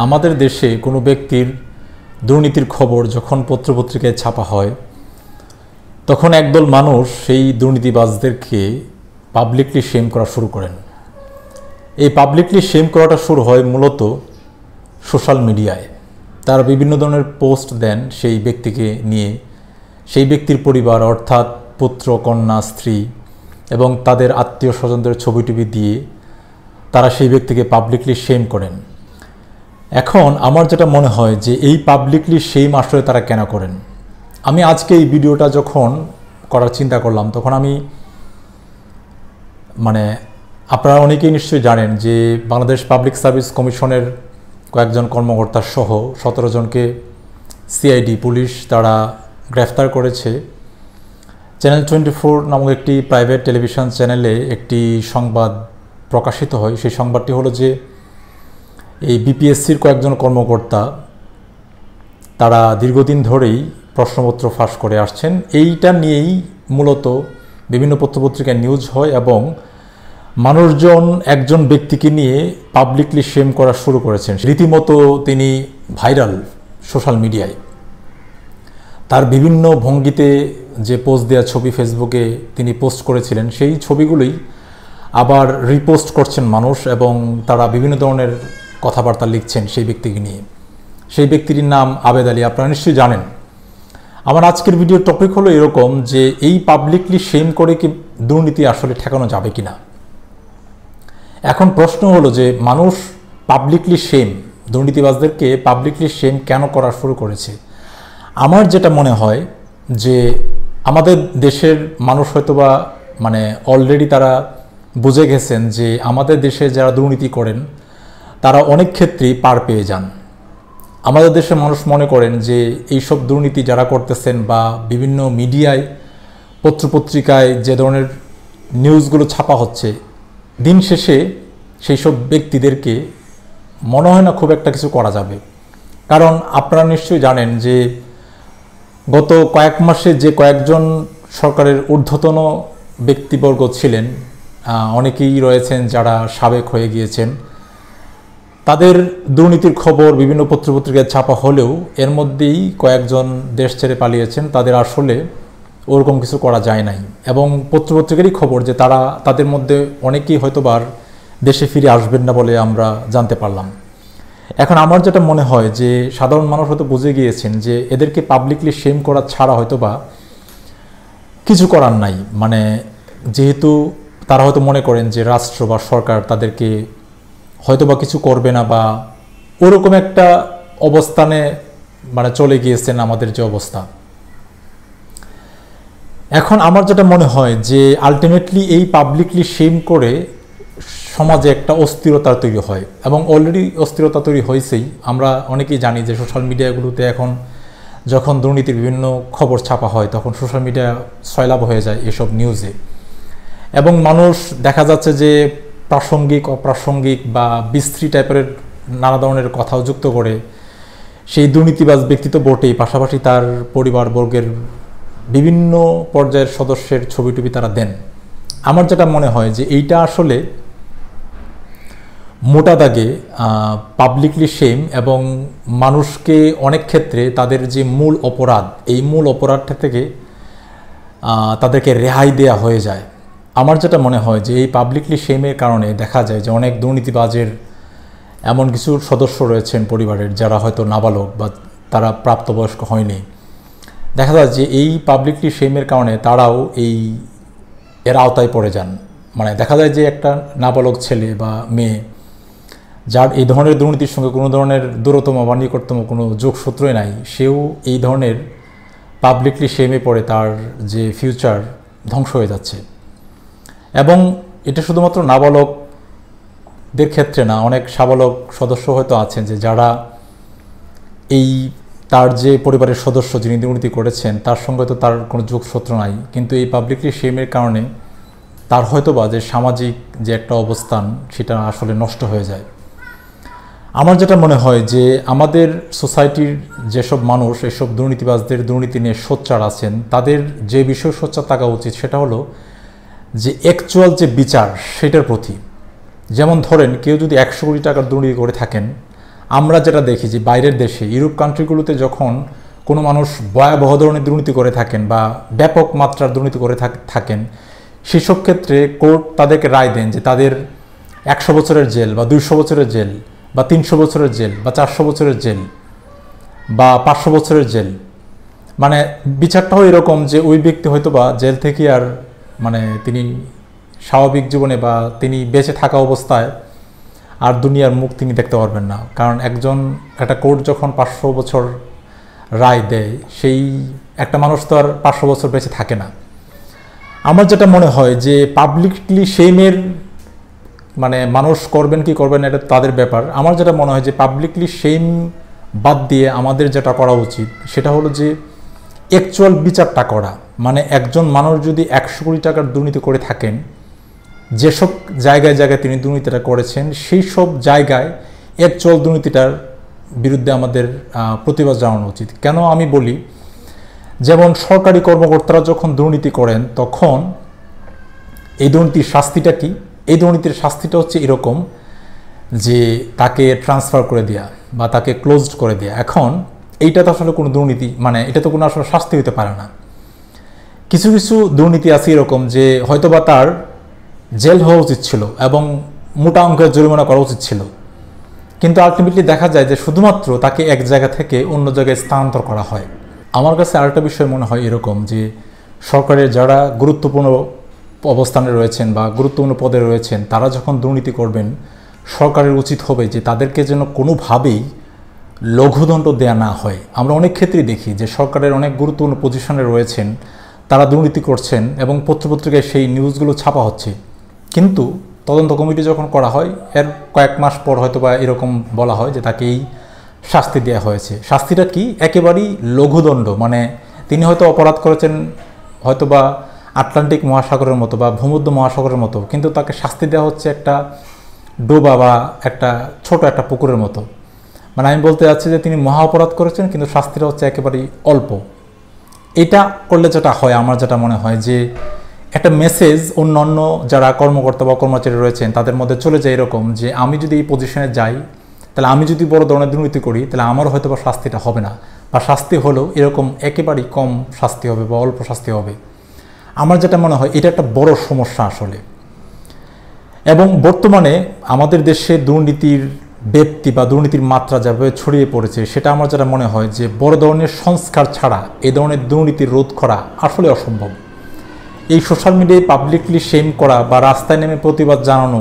আমাদের দেশে কোনো ব্যক্তির দুর্নীতির খবর যখন পত্রপত্রিকায় ছাপা হয় তখন একদল মানুষ সেই দুর্নীতিবাজদেরকে পাবলিকলি শেম করা শুরু করেন। এই পাবলিকলি শেম করাটা শুরু হয় মূলত সোশ্যাল মিডিয়ায়। তারা বিভিন্ন ধরনের পোস্ট দেন সেই ব্যক্তিকে নিয়ে, সেই ব্যক্তির পরিবার অর্থাৎ পুত্র, কন্যা, স্ত্রী এবং তাদের আত্মীয় স্বজনদের ছবি টবি দিয়ে তারা সেই ব্যক্তিকে পাবলিকলি শেম করেন। এখন আমার যেটা মনে হয় যে এই পাবলিকলি শেম আসলে তারা কেন করেন। আমি আজকে এই ভিডিওটা যখন করার চিন্তা করলাম তখন আমি আপনারা অনেকেই নিশ্চয়ই জানেন যে বাংলাদেশ পাবলিক সার্ভিস কমিশনের কয়েকজন কর্মকর্তা সহ 17 জনকে সিআইডি পুলিশ তারা গ্রেফতার করেছে। চ্যানেল 24 নামক একটি প্রাইভেট টেলিভিশন চ্যানেলে একটি সংবাদ প্রকাশিত হয়। সেই সংবাদটি হলো যে এই বিপিএসসির কয়েকজন কর্মকর্তা তারা দীর্ঘদিন ধরেই প্রশ্নপত্র ফাঁস করে আসছেন। এইটা নিয়েই মূলত বিভিন্ন পত্রপত্রিকায় নিউজ হয় এবং মানুষজন একজন ব্যক্তিকে নিয়ে পাবলিকলি শেম করা শুরু করেছেন। রীতিমতো তিনি ভাইরাল সোশ্যাল মিডিয়ায়। তার বিভিন্ন ভঙ্গিতে যে পোস্ট দেওয়া ছবি ফেসবুকে তিনি পোস্ট করেছিলেন সেই ছবিগুলোই আবার রিপোস্ট করছেন মানুষ এবং তারা বিভিন্ন ধরনের কথাবার্তা লিখছেন সেই ব্যক্তিকে নিয়ে। সেই ব্যক্তিটির নাম আবেদ আলী, আপনারা নিশ্চয়ই জানেন। আমার আজকের ভিডিওর টপিক হলো এরকম যে এই পাবলিকলি শেম করে কি দুর্নীতি আসলে ঠেকানো যাবে কিনা। এখন প্রশ্ন হলো যে মানুষ পাবলিকলি শেম, দুর্নীতিবাজদেরকে পাবলিকলি শেম কেন করা শুরু করেছে। আমার যেটা মনে হয় যে আমাদের দেশের মানুষ হয়তোবা অলরেডি তারা বুঝে গেছেন যে আমাদের দেশে যারা দুর্নীতি করেন তারা অনেক ক্ষেত্রেই পার পেয়ে যান। আমাদের দেশের মানুষ মনে করেন যে এইসব দুর্নীতি যারা করতেছেন বা বিভিন্ন মিডিয়ায় পত্রপত্রিকায় যে ধরনের নিউজগুলো ছাপা হচ্ছে, দিন শেষে সেই সব ব্যক্তিদেরকে মনে হয় না খুব একটা কিছু করা যাবে। কারণ আপনারা নিশ্চয়ই জানেন যে গত কয়েক মাসে যে কয়েকজন সরকারের ঊর্ধ্বতন ব্যক্তিবর্গ ছিলেন, অনেকেই রয়েছেন যারা সাবেক হয়ে গিয়েছেন, তাদের দুর্নীতির খবর বিভিন্ন পত্রপত্রিকায় ছাপা হলেও এর মধ্যেই কয়েকজন দেশ ছেড়ে পালিয়েছেন। তাদের আসলে ওরকম কিছু করা যায় নাই এবং পত্রপত্রিকারই খবর যে তাদের মধ্যে অনেকেই হয়তোবার দেশে ফিরে আসবেন না বলে আমরা জানতে পারলাম। এখন আমার যেটা মনে হয় যে সাধারণ মানুষ হয়তো বুঝে গিয়েছেন যে এদেরকে পাবলিকলি শেম করা ছাড়া হয়তোবা কিছু করার নাই। যেহেতু তারা হয়তো মনে করেন যে রাষ্ট্র বা সরকার তাদেরকে হয়তোবা কিছু করবে না বা ওরকম একটা অবস্থানে চলে গিয়েছেন আমাদের যে অবস্থা। এখন আমার যেটা মনে হয় যে আলটিমেটলি এই পাবলিকলি শেম করে সমাজে একটা অস্থিরতা তৈরি হয় এবং অলরেডি অস্থিরতা তৈরি হয়েছেই। আমরা অনেকেই জানি যে সোশ্যাল মিডিয়াগুলোতে এখন যখন দুর্নীতির বিভিন্ন খবর ছাপা হয় তখন সোশ্যাল মিডিয়া সয়লাভ হয়ে যায় এসব নিউজে এবং মানুষ দেখা যাচ্ছে যে প্রাসঙ্গিক, অপ্রাসঙ্গিক বা বিশ্রী টাইপের নানা ধরনের কথাও যুক্ত করে সেই দুর্নীতিবাজ ব্যক্তি তো বটেই, পাশাপাশি তার পরিবারবর্গের বিভিন্ন পর্যায়ের সদস্যের ছবি টবি তারা দেন। আমার যেটা মনে হয় যে এইটা আসলে মোটা দাগে পাবলিকলি শেম এবং মানুষকে অনেক ক্ষেত্রে তাদের যে মূল অপরাধ, এই মূল অপরাধটা থেকে তাদেরকে রেহাই দেয়া হয়ে যায়। আমার যেটা মনে হয় যে এই পাবলিকলি শেমের কারণে দেখা যায় যে অনেক দুর্নীতিবাজের এমন কিছু সদস্য রয়েছেন পরিবারের যারা হয়তো নাবালক বা তারা প্রাপ্তবয়স্ক হয়নি। দেখা যায় যে এই পাবলিকলি শেমের কারণে তারাও এর আওতায় পড়ে যান। দেখা যায় যে একটা নাবালক ছেলে বা মেয়ে যার এই ধরনের দুর্নীতির সঙ্গে কোনো ধরনের দূরতম বা নিকটতম কোনো যোগসূত্রই নাই, সেও এই ধরনের পাবলিকলি শেমে পড়ে তার যে ফিউচার ধ্বংস হয়ে যাচ্ছে। এবং এটা শুধুমাত্র নাবালকদের ক্ষেত্রে না, অনেক সাবালক সদস্য হয়তো আছেন যে যারা তার যে পরিবারের সদস্য যিনি দুর্নীতি করেছেন তার সঙ্গে তো তার কোনো যোগসূত্র নাই, কিন্তু এই পাবলিকলি শেমের কারণে তার হয়তোবা যে সামাজিক যে একটা অবস্থান সেটা আসলে নষ্ট হয়ে যায়। আমার যেটা মনে হয় যে আমাদের সোসাইটির যেসব মানুষ এসব দুর্নীতিবাজদের দুর্নীতি নিয়ে সোচ্চার আছেন তাদের যে বিষয় সোচ্চার থাকা উচিত সেটা হলো যে অ্যাকচুয়াল যে বিচার সেটার প্রতি। যেমন ধরেন কেউ যদি 100 কোটি টাকার দুর্নীতি করে থাকেন আমরা যেটা দেখি যে বাইরের দেশে ইউরোপ কান্ট্রিগুলোতে যখন কোনো মানুষ ভয়াবহ ধরনের দুর্নীতি করে থাকেন বা ব্যাপক মাত্রার দুর্নীতি করে থাকেন, সেসব ক্ষেত্রে কোর্ট তাদেরকে রায় দেন যে তাদের 100 বছরের জেল বা 200 বছরের জেল বা 300 বছরের জেল বা 400 বছরের জেল বা 500 বছরের জেল। মানে বিচারটাও এরকম যে ওই ব্যক্তি হয়তো বা জেল থেকে আর মানে তিনি স্বাভাবিক জীবনে বা তিনি বেঁচে থাকা অবস্থায় আর দুনিয়ার মুখ তিনি দেখতে পারবেন না, কারণ একটা কোর্ট যখন 500 বছর রায় দেয়, সেই একটা মানুষ তো আর 500 বছর বেঁচে থাকে না। আমার যেটা মনে হয় যে পাবলিকলি শেমের মানে মানুষ করবেন কি করবেন এটা তাদের ব্যাপার। আমার যেটা মনে হয় যে পাবলিকলি শেম বাদ দিয়ে আমাদের যেটা করা উচিত সেটা হলো যে অ্যাকচুয়াল বিচারটা করা। মানে একজন মানুষ যদি 100 কোটি টাকার দুর্নীতি করে থাকেন, যেসব জায়গায় জায়গায় তিনি দুর্নীতিটা করেছেন, সেই সব জায়গায় অ্যাকচুয়াল দুর্নীতিটার বিরুদ্ধে আমাদের প্রতিবাদ জানানো উচিত। কেন আমি বলি, যেমন সরকারি কর্মকর্তারা যখন দুর্নীতি করেন তখন এই দুর্নীতির শাস্তিটা কি? এই দুর্নীতির শাস্তিটা হচ্ছে এরকম যে তাকে ট্রান্সফার করে দেওয়া বা তাকে ক্লোজড করে দেওয়া। এখন এইটা তো আসলে কোনো দুর্নীতি, মানে এটা তো কোনো আসলে শাস্তি হতে পারে না। কিছু কিছু দুর্নীতি আছে এরকম যে হয়তোবা তার জেল হওয়া উচিত ছিল এবং মোটা অঙ্কের জরিমানা করা উচিত ছিল, কিন্তু আলটিমেটলি দেখা যায় যে শুধুমাত্র তাকে এক জায়গা থেকে অন্য জায়গায় স্থানান্তর করা হয়। আমার কাছে আরেকটা বিষয় মনে হয় এরকম যে সরকারের যারা গুরুত্বপূর্ণ অবস্থানে রয়েছেন বা গুরুত্বপূর্ণ পদে রয়েছেন, তারা যখন দুর্নীতি করবেন, সরকারের উচিত হবে যে তাদেরকে যেন কোনোভাবেই লঘুদণ্ড দেয়া না হয়। আমরা অনেক ক্ষেত্রেই দেখি যে সরকারের অনেক গুরুত্বপূর্ণ পজিশনে রয়েছেন, তারা দুর্নীতি করছেন এবং পত্রপত্রিকায় সেই নিউজগুলো ছাপা হচ্ছে, কিন্তু তদন্ত কমিটি যখন করা হয় এর কয়েক মাস পর হয়তো বা এরকম বলা হয় যে তাকে এই শাস্তি দেওয়া হয়েছে। শাস্তিটা কি? একেবারেই লঘুদণ্ড। মানে তিনি হয়তো অপরাধ করেছেন হয়তো বা আটলান্টিক মহাসাগরের মতো বা ভূমধ্য মহাসাগরের মতো, কিন্তু তাকে শাস্তি দেওয়া হচ্ছে একটা ডোবা বা একটা ছোট একটা পুকুরের মতো। মানে আমি বলতে চাচ্ছি যে তিনি মহা অপরাধ করেছেন, কিন্তু শাস্তিটা হচ্ছে একেবারেই অল্প। এটা করলে যেটা হয়, আমার যেটা মনে হয় যে একটা মেসেজ অন্যান্য যারা কর্মকর্তা বা কর্মচারী রয়েছেন তাদের মধ্যে চলে যায় এরকম যে আমি যদি এই পজিশনে যাই, তাহলে আমি যদি বড় ধরনের দুর্নীতি করি, তাহলে আমারও হয়তো বা শাস্তিটা হবে না, বা শাস্তি হলেও এরকম একেবারেই কম শাস্তি হবে বা অল্প শাস্তি হবে। আমার যেটা মনে হয় এটা একটা বড় সমস্যা আসলে। এবং বর্তমানে আমাদের দেশে দুর্নীতির ব্যক্তি বা দুর্নীতির মাত্রা যেভাবে ছড়িয়ে পড়েছে, সেটা আমার যেটা মনে হয় যে বড় ধরনের সংস্কার ছাড়া এই ধরনের দুর্নীতি রোধ করা আসলে অসম্ভব। এই সোশ্যাল মিডিয়ায় পাবলিকলি শেম করা বা রাস্তায় নেমে প্রতিবাদ জানানো,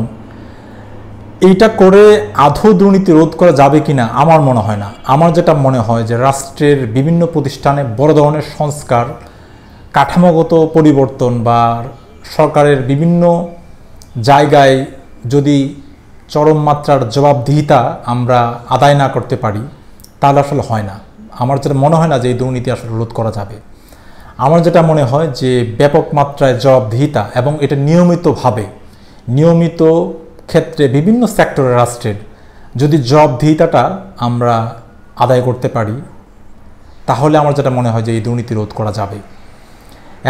এইটা করে আদৌ দুর্নীতি রোধ করা যাবে কিনা আমার মনে হয় না। আমার যেটা মনে হয় যে রাষ্ট্রের বিভিন্ন প্রতিষ্ঠানে বড় ধরনের সংস্কার, কাঠামোগত পরিবর্তন বা সরকারের বিভিন্ন জায়গায় যদি চরম মাত্রার জবাবদিহিতা আমরা আদায় না করতে পারি, তাহলে আসলে হয় না। আমার যেটা মনে হয় না যে এই দুর্নীতি আসলে রোধ করা যাবে। আমার যেটা মনে হয় যে ব্যাপক মাত্রায় জবাবদিহিতা এবং এটা নিয়মিত ক্ষেত্রে বিভিন্ন সেক্টরের রাষ্ট্রের যদি জবাবদিহিতাটা আমরা আদায় করতে পারি, তাহলে আমার যেটা মনে হয় যে এই দুর্নীতি রোধ করা যাবে।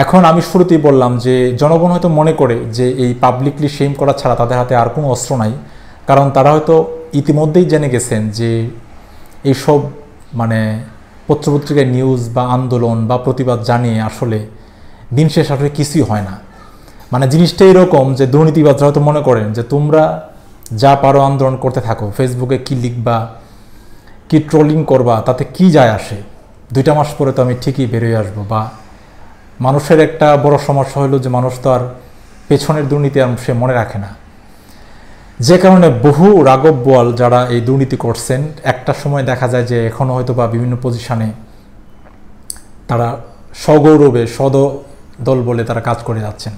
এখন আমি শুরুতেই বললাম যে জনগণ হয়তো মনে করে যে এই পাবলিকলি শেম করা ছাড়া তাদের হাতে আর কোনো অস্ত্র নাই, কারণ তারা হয়তো ইতিমধ্যেই জেনে গেছেন যে এইসব মানে পত্রপত্রিকায় নিউজ বা আন্দোলন বা প্রতিবাদ জানিয়ে আসলে দিন শেষ আসলে কিছুই হয় না। মানে জিনিসটা এরকম যে দুর্নীতিবাদরা হয়তো মনে করেন যে তোমরা যা পারো আন্দোলন করতে থাকো, ফেসবুকে কি লিখবা, কি ট্রোলিং করবা, তাতে কি যায় আসে, 2 মাস পরে তো আমি ঠিকই বেরোয় আসবো। বা মানুষের একটা বড় সমস্যা হলো যে মানুষ তো আর পেছনের দুর্নীতি আর সে মনে রাখে না, যে কারণে বহু রাঘব বোয়াল যারা এই দুর্নীতি করছেন একটা সময় দেখা যায় যে এখনও হয়তো বা বিভিন্ন পজিশনে তারা সগৌরবে সদল বলে তারা কাজ করে যাচ্ছেন।